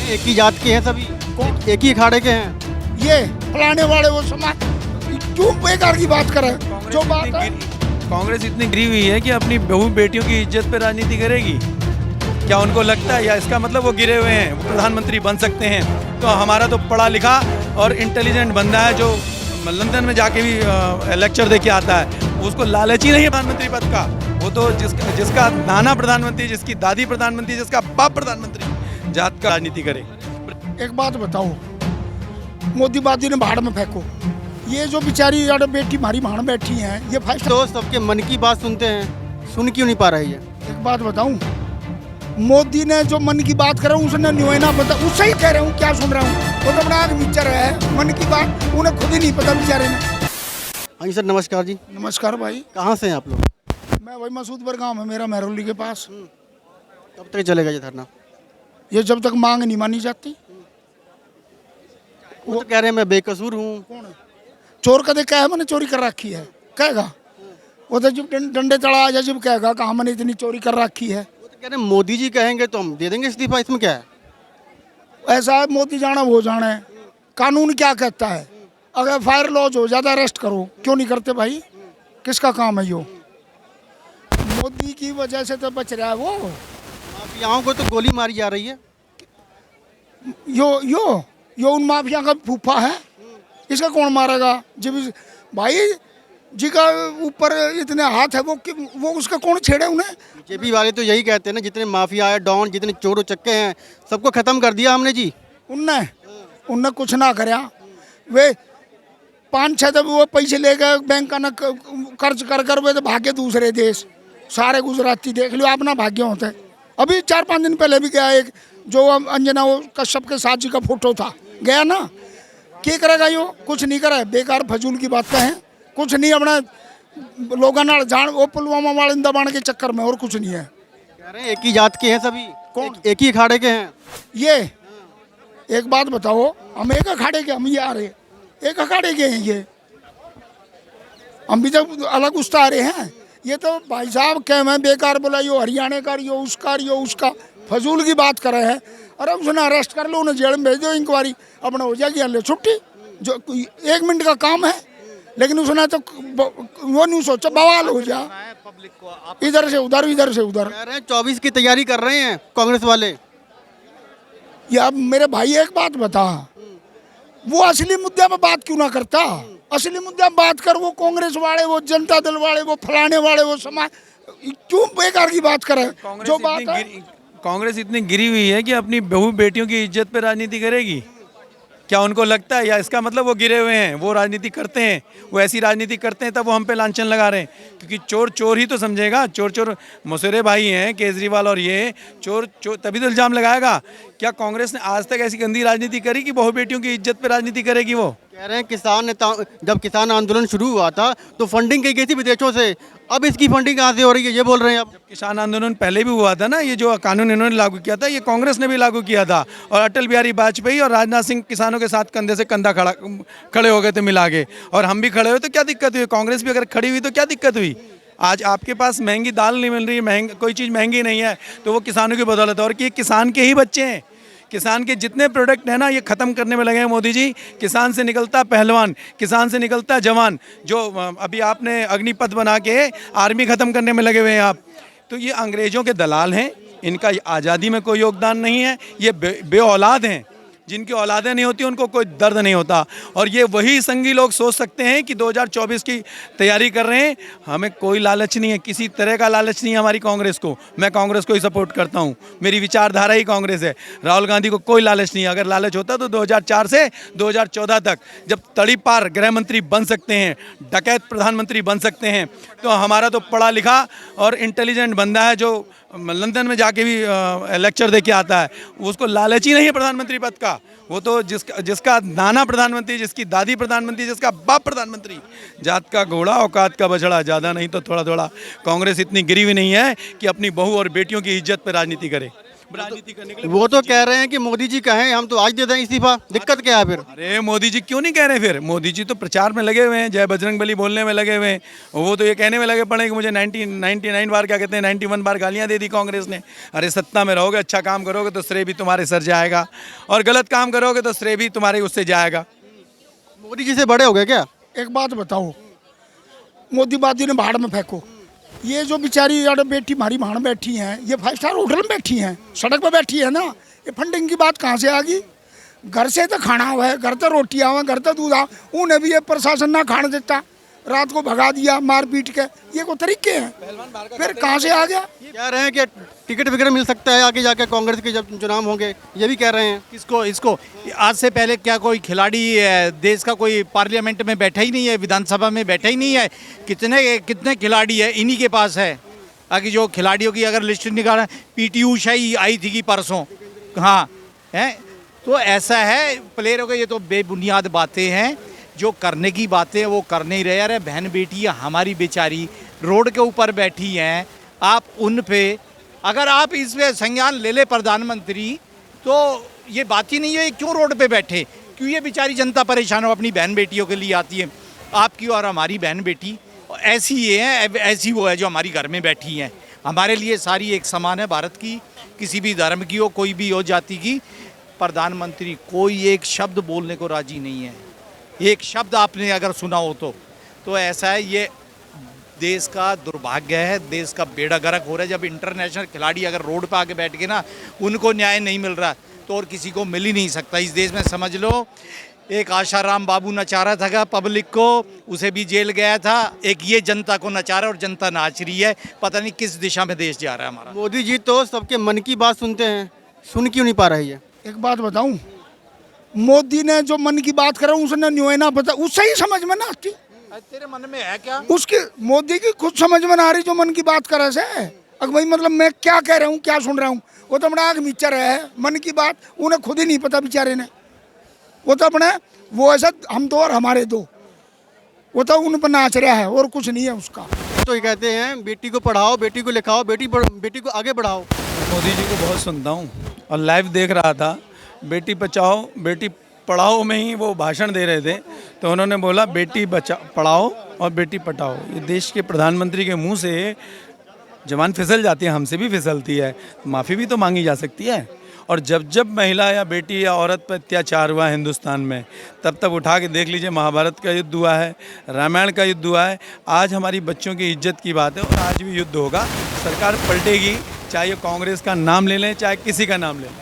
एक ही जात के हैं सभी, कौन? एक ही अखाड़े के हैं। ये फलाने वाले वो समाज क्यों बेकार की बात करे? जो बात है कांग्रेस इतनी गिरी हुई है कि अपनी बहू बेटियों की इज्जत पे राजनीति करेगी। क्या उनको लगता है, या इसका मतलब वो गिरे हुए हैं, वो प्रधानमंत्री बन सकते हैं? तो हमारा तो पढ़ा लिखा और इंटेलिजेंट बंदा है जो लंदन में जाके भी लेक्चर दे के आता है, उसको लालच ही नहीं है प्रधानमंत्री पद का। वो तो जिसका नाना प्रधानमंत्री, जिसकी दादी प्रधानमंत्री, जिसका बाप प्रधानमंत्री, जात का राजनीति करे। एक बात बताओ, मोदी बादी ने भाड़ में फेंको। ये जो बेचारी यार बेटी हमारी भाड़ बैठी हैं, ये फर्स्ट। तो सबके मन की बात सुनते हैं, सुन क्यों नहीं पा रही है? एक बात बताऊं, मोदी ने जो मन की बात करा उसने न्योयना बता, उससे ही कह रहा हूँ, क्या सुन रहा हूँ? वो तो अपना आग मिक्सचर है, मन की बात उन्हें खुद ही नहीं पता बेचारे ने। हाँ जी सर, नमस्कार जी। नमस्कार भाई, कहाँ से हैं आप लोग? मैं भाई मसूदपुर गांव है मेरा, महरौली के पास। कब तक चलेगा ये धरना? ये जब तक मांग नहीं मानी जाती। वो तो कह रहे हैं मैं बेकसूर हूँ। कौन है? चोर कदे क्या है, मैंने चोरी कर रखी है कहेगा? वो तो जब डंडे चढ़ा आ जाए जब कहेगा कहाँ मैंने इतनी चोरी कर रखी है। वो तो कह रहे हैं मोदी जी कहेंगे तो हम दे देंगे इस्तीफा, इसमें क्या है? ऐसा है, मोदी जाना वो जाने, कानून क्या कहता है? अगर फायर लॉज हो जाता अरेस्ट करो, क्यों नहीं करते भाई? किसका काम है यो? मोदी की वजह से तो बच रहा है वो। माफियाओं को तो गोली मारी जा रही है। यो उन माफिया का फूफा है, इसका कौन मारेगा? जब भाई जी का ऊपर इतने हाथ है, वो उसका कौन छेड़े उन्हें? बीजेपी वाले तो यही कहते हैं ना, जितने माफिया है, डॉन, जितने चोर चक्के हैं, सबको खत्म कर दिया हमने जी। उनने कुछ ना करया। वे 5-6 जब वो पैसे ले गए बैंक का, न कर्ज कर वे तो भागे दूसरे देश। सारे गुजराती देख लो, अपना भाग्य होते। अभी 4-5 दिन पहले भी गया एक, जो अंजना वो कश्यप के साथ जी का फोटो था, गया ना। क्या करेगा यो? कुछ नहीं करे, बेकार फजूल की बातें हैं, कुछ नहीं। अपना लोगों नाल जान वो पुलवामा वाले दबाने के चक्कर में, और कुछ नहीं है। कह रहे हैं एक ही जात के हैं सभी। कौन? एक ही अखाड़े के हैं। ये एक बात बताओ, हम एक अखाड़े के, हम ये आ रहे एक अखाड़े के हैं ये, हम भी जब अलग उसका आ रहे हैं। ये तो भाई साहब क्या मैं बेकार बोला, यो हरियाणा का, यो उसका फजूल की बात कर रहे हैं। अरे उसने अरेस्ट कर लो, उन्हें जेल में भेज दो, इंक्वायरी अपना हो जाएगी, ले छुट्टी। जो 1 मिनट का काम है, लेकिन उसने तो वो नहीं सोचा बवाल हो जा, इधर से उधर, इधर से उधर। कह रहे हैं 24 की तैयारी कर रहे हैं कांग्रेस वाले। ये अब मेरे भाई एक बात बता, वो असली मुद्दे पे बात क्यों ना करता? असली मुद्दे पे बात कर। वो कांग्रेस वाले, वो जनता दल वाले, वो फलाने वाले, वो समाज क्यों बेकार की बात करे? जो बात है, कांग्रेस इतनी गिरी हुई है कि अपनी बहू बेटियों की इज्जत पे राजनीति करेगी। क्या उनको लगता है, या इसका मतलब वो गिरे हुए हैं, वो राजनीति करते हैं, वो ऐसी राजनीति करते हैं, तब वो हम पे लांछन लगा रहे हैं? क्योंकि चोर चोर ही तो समझेगा। चोर मौसेरे भाई हैं केजरीवाल, और ये चोर तभी तो इल्जाम लगाएगा। क्या कांग्रेस ने आज तक ऐसी गंदी राजनीति करी कि बहू बेटियों की इज्जत पे राजनीति करेगी? वो कह रहे हैं किसान नेता, जब किसान आंदोलन शुरू हुआ था तो फंडिंग की गई थी विदेशों से, अब इसकी फंडिंग कहाँ से हो रही है, ये बोल रहे हैं आप। किसान आंदोलन पहले भी हुआ था ना, ये जो कानून इन्होंने लागू किया था, ये कांग्रेस ने भी लागू किया था। और अटल बिहारी वाजपेयी और राजनाथ सिंह किसानों के साथ कंधे से कंधा खड़े हो गए थे मिला के, और हम भी खड़े हुए तो क्या दिक्कत हुई? कांग्रेस भी अगर खड़ी हुई तो क्या दिक्कत हुई? आज आपके पास महंगी दाल नहीं मिल रही, कोई चीज़ महंगी नहीं है, तो वो किसानों की बदौलत है। और कि किसान के ही बच्चे हैं, किसान के जितने प्रोडक्ट हैं ना, ये ख़त्म करने में लगे हैं मोदी जी। किसान से निकलता पहलवान, किसान से निकलता जवान। जो अभी आपने अग्निपथ बना के आर्मी ख़त्म करने में लगे हुए हैं आप, तो ये अंग्रेज़ों के दलाल हैं। इनका आज़ादी में कोई योगदान नहीं है। ये बे औलाद हैं, जिनकी औलादें नहीं होती उनको कोई दर्द नहीं होता। और ये वही संगी लोग सोच सकते हैं कि 2024 की तैयारी कर रहे हैं। हमें कोई लालच नहीं है, किसी तरह का लालच नहीं है हमारी कांग्रेस को। मैं कांग्रेस को ही सपोर्ट करता हूं, मेरी विचारधारा ही कांग्रेस है। राहुल गांधी को कोई लालच नहीं है। अगर लालच होता तो 2004 से 2014 तक, जब तड़ी पार गृह मंत्री बन सकते हैं, डकैत प्रधानमंत्री बन सकते हैं, तो हमारा तो पढ़ा लिखा और इंटेलिजेंट बंदा है जो लंदन में जाके भी लेक्चर दे के आता है, उसको लालच ही नहीं है प्रधानमंत्री पद का। वो तो जिसका नाना प्रधानमंत्री, जिसकी दादी प्रधानमंत्री, जिसका बाप प्रधानमंत्री, जात का घोड़ा औकात का बछड़ा, ज़्यादा नहीं तो थोड़ा थोड़ा। कांग्रेस इतनी गिरी हुई नहीं है कि अपनी बहू और बेटियों की इज्जत पर राजनीति करे। राजनीति करने के लिए। वो तो कह रहे हैं कि मोदी जी कहें हम तो आज दे दें इस्तीफा, दिक्कत क्या है फिर? अरे मोदी जी क्यों नहीं कह रहे फिर? मोदी जी तो प्रचार में लगे हुए हैं, जय बजरंग बली बोलने में लगे हुए हैं। वो तो ये कहने में लगे पड़े कि मुझे 99 बार, क्या कहते हैं, 91 बार गालियां दे दी कांग्रेस ने। अरे सत्ता में रहोगे, अच्छा काम करोगे तो श्रेय भी तुम्हारे सर जाएगा, और गलत काम करोगे तो श्रेय भी तुम्हारे उससे जाएगा। मोदी जी से बड़े हो गए क्या? एक बात बताओ, मोदी बादी ने भाड़ में फेंको। ये जो बेचारी यार बेटी हमारी भाड़ बैठी हैं, ये 5 स्टार होटल में बैठी हैं, सड़क पर बैठी है ना, ये फंडिंग की बात कहाँ से आ गई? घर से तो खाना हुआ है, घर तो रोटी आवा, घर तो दूध आ, उन्हें भी ये प्रशासन ना खाने देता, रात को भगा दिया मार पीट के। ये को तरीके हैं, फिर कहाँ से आ गया? कह रहे हैं कि टिकट वगैरह मिल सकता है आगे जाके कांग्रेस के जब चुनाव होंगे, ये भी कह रहे हैं। इसको आज से पहले क्या कोई खिलाड़ी देश का कोई पार्लियामेंट में बैठा ही नहीं है, विधानसभा में बैठा ही नहीं है? कितने खिलाड़ी है इन्हीं के पास है। आगे जो खिलाड़ियों की अगर लिस्ट निकाला, पीटी उषा ही आई थी कि परसों, हाँ है। तो ऐसा है प्लेयरों के, ये तो बेबुनियाद बातें हैं, जो करने की बातें हैं वो कर नहीं रहे। अरे बहन बेटी हमारी बेचारी रोड के ऊपर बैठी हैं, आप उन पे अगर आप इस पे संज्ञान ले ले प्रधानमंत्री, तो ये बात ही नहीं है क्यों रोड पे बैठे, क्यों ये बेचारी जनता परेशान हो, अपनी बहन बेटियों के लिए आती है। आपकी और हमारी बहन बेटी ऐसी ये है, ऐसी वो है जो हमारी घर में बैठी हैं। हमारे लिए सारी एक समान है, भारत की किसी भी धर्म की हो, कोई भी हो जाति की। प्रधानमंत्री कोई एक शब्द बोलने को राजी नहीं है। एक शब्द आपने अगर सुना हो तो ऐसा है, ये देश का दुर्भाग्य है, देश का बेड़ा गर्क हो रहा है। जब इंटरनेशनल खिलाड़ी अगर रोड पे आके बैठ के ना उनको न्याय नहीं मिल रहा, तो और किसी को मिल ही नहीं सकता इस देश में। समझ लो, एक आशाराम बाबू नचा रहा था पब्लिक को, उसे भी जेल गया था। एक ये जनता को नचा रहा है और जनता नाच रही है। पता नहीं किस दिशा में देश जा रहा है हमारा। मोदी जी तो सबके मन की बात सुनते हैं, सुन क्यों नहीं पा रही है? एक बात बताऊं, मोदी ने जो मन की बात करा उसने न्योय ना पता, उससे ही समझ में ना आती। तेरे मन में है क्या? उसकी मोदी की खुद समझ में ना आ रही जो मन की बात करे से। अब भाई मतलब मैं क्या कह रहा हूँ, क्या सुन रहा हूँ, वो तो अपना आग मीचा रहा है। मन की बात उन्हें खुद ही नहीं पता बेचारे ने। वो तो अपने वो ऐसा हम दो और हमारे दो, वो तो उन पर नाच रहा है और कुछ नहीं है उसका। तो ये कहते हैं बेटी को पढ़ाओ, बेटी को लिखाओ, बेटी को आगे बढ़ाओ। मोदी जी को बहुत सुनता हूँ और लाइव देख रहा था, बेटी बचाओ बेटी पढ़ाओ में ही वो भाषण दे रहे थे, तो उन्होंने बोला बेटी पढ़ाओ और बेटी पटाओ। ये देश के प्रधानमंत्री के मुंह से जबान फिसल जाती है, हमसे भी फिसलती है, माफ़ी भी तो मांगी जा सकती है। और जब जब महिला या बेटी या औरत पर अत्याचार हुआ हिंदुस्तान में, तब तब उठा के देख लीजिए, महाभारत का युद्ध हुआ है, रामायण का युद्ध हुआ है। आज हमारी बच्चों की इज्जत की बात है और आज भी युद्ध होगा। सरकार पलटेगी, चाहे कांग्रेस का नाम ले लें, चाहे किसी का नाम ले लें।